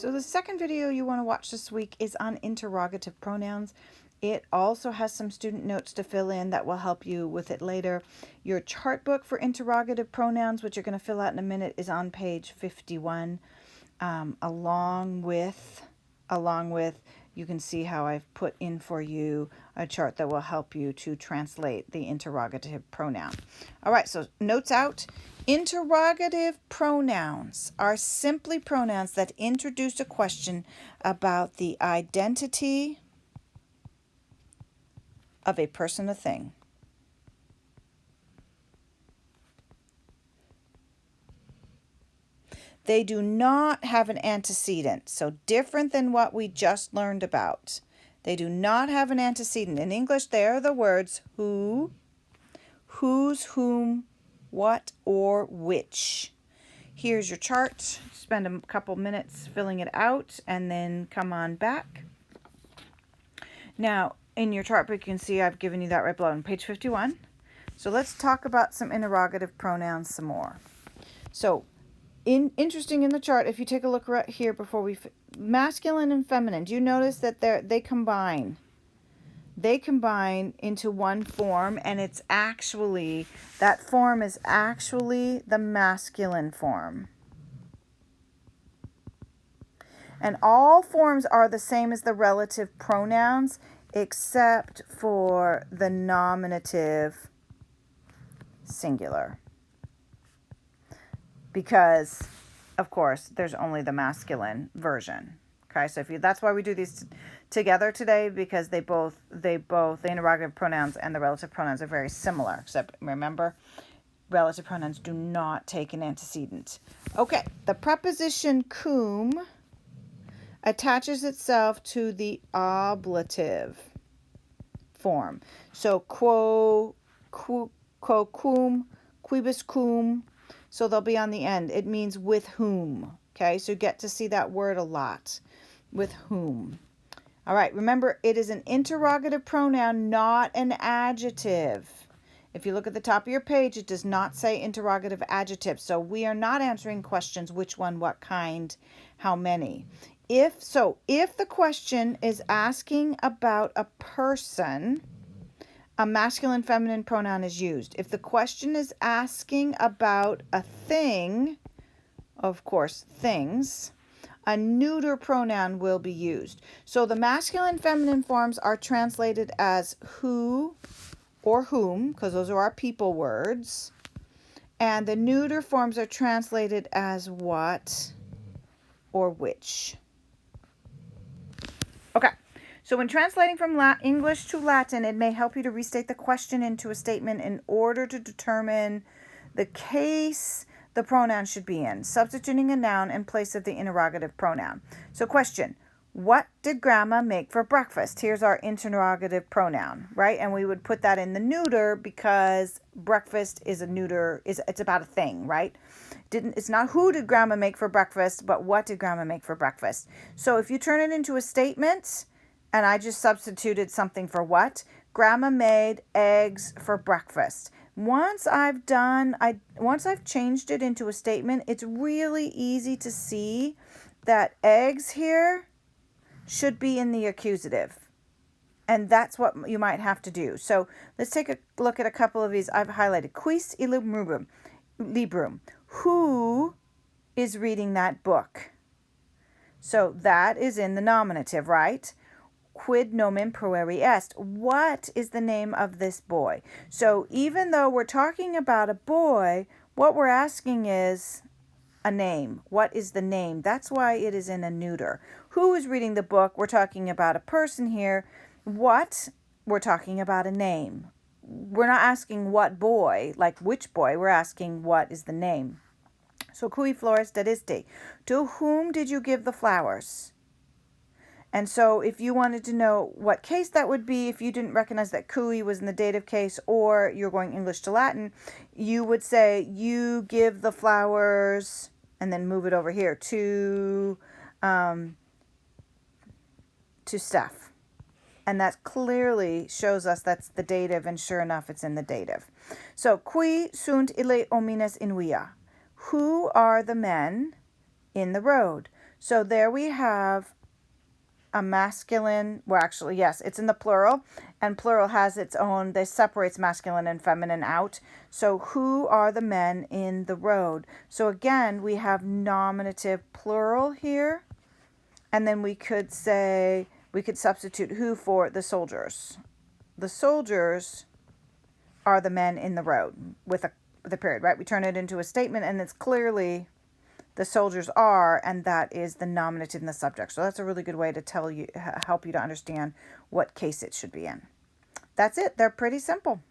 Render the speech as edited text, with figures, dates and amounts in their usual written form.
So the second video you want to watch this week is on interrogative pronouns. It also has some student notes to fill in that will help you with it later. Your chart book for interrogative pronouns, which you're going to fill out in a minute, is on page 51. Along with, you can see how I've put in for you a chart that will help you to translate the interrogative pronoun. All right, so notes out. Interrogative pronouns are simply pronouns that introduce a question about the identity of a person or thing. They do not have an antecedent, so different than what we just learned about. They do not have an antecedent. In English, they are the words who, whose, whom, what, or which. Here's your chart. Spend a couple minutes filling it out and then come on back. Now, in your chart book, you can see I've given you that right below on page 51. So let's talk about some interrogative pronouns some more. So, interesting in the chart, if you take a look right here before masculine and feminine, do you notice that they combine? They combine into one form, and it's actually, that form is actually the masculine form. And all forms are the same as the relative pronouns, except for the nominative singular. Because, of course, there's only the masculine version. Okay, so that's why we do these together today, because the interrogative pronouns and the relative pronouns are very similar, except remember, relative pronouns do not take an antecedent. Okay, the preposition cum attaches itself to the ablative form. So quo, cum, quibus cum. So they'll be on the end. It means with whom. Okay, so you get to see that word a lot. With whom. All right, remember, it is an interrogative pronoun, not an adjective. If you look at the top of your page, it does not say interrogative adjective. So we are not answering questions, which one, what kind, how many. If the question is asking about a person, a masculine, feminine pronoun is used. If the question is asking about a thing, of course, things, a neuter pronoun will be used. So the masculine, feminine forms are translated as who or whom, because those are our people words. And the neuter forms are translated as what or which. Okay. So when translating from English to Latin, it may help you to restate the question into a statement in order to determine the case the pronoun should be in, substituting a noun in place of the interrogative pronoun. So question, what did Grandma make for breakfast? Here's our interrogative pronoun, right? And we would put that in the neuter because breakfast is a neuter, it's about a thing, right? It's not who did Grandma make for breakfast, but what did Grandma make for breakfast? So if you turn it into a statement, and I just substituted something for what? Grandma made eggs for breakfast. Once I've changed it into a statement, it's really easy to see that eggs here should be in the accusative. And that's what you might have to do. So let's take a look at a couple of these. I've highlighted. Quis librum. Who is reading that book? So that is in the nominative, right? Quid nomen pueri est. What is the name of this boy? So even though we're talking about a boy, what we're asking is a name. What is the name? That's why it is in a neuter. Who is reading the book? We're talking about a person here. What? We're talking about a name. We're not asking what boy, like which boy. We're asking what is the name. So cui flores dadisti. To whom did you give the flowers? And so if you wanted to know what case that would be, if you didn't recognize that cui was in the dative case, or you're going English to Latin, you would say you give the flowers, and then move it over here to Steph. And that clearly shows us that's the dative, and sure enough, it's in the dative. So, qui sunt ille homines in via? Who are the men in the road? So there we have a masculine, well, actually, yes, it's in the plural, and plural has its own, this separates masculine and feminine out. So who are the men in the road? So again, we have nominative plural here, and then we could say, we could substitute who for the soldiers. The soldiers are the men in the road with a period, right? We turn it into a statement, and it's clearly the soldiers are, and that is the nominative and the subject. So that's a really good way to help you to understand what case it should be in. That's it. They're pretty simple.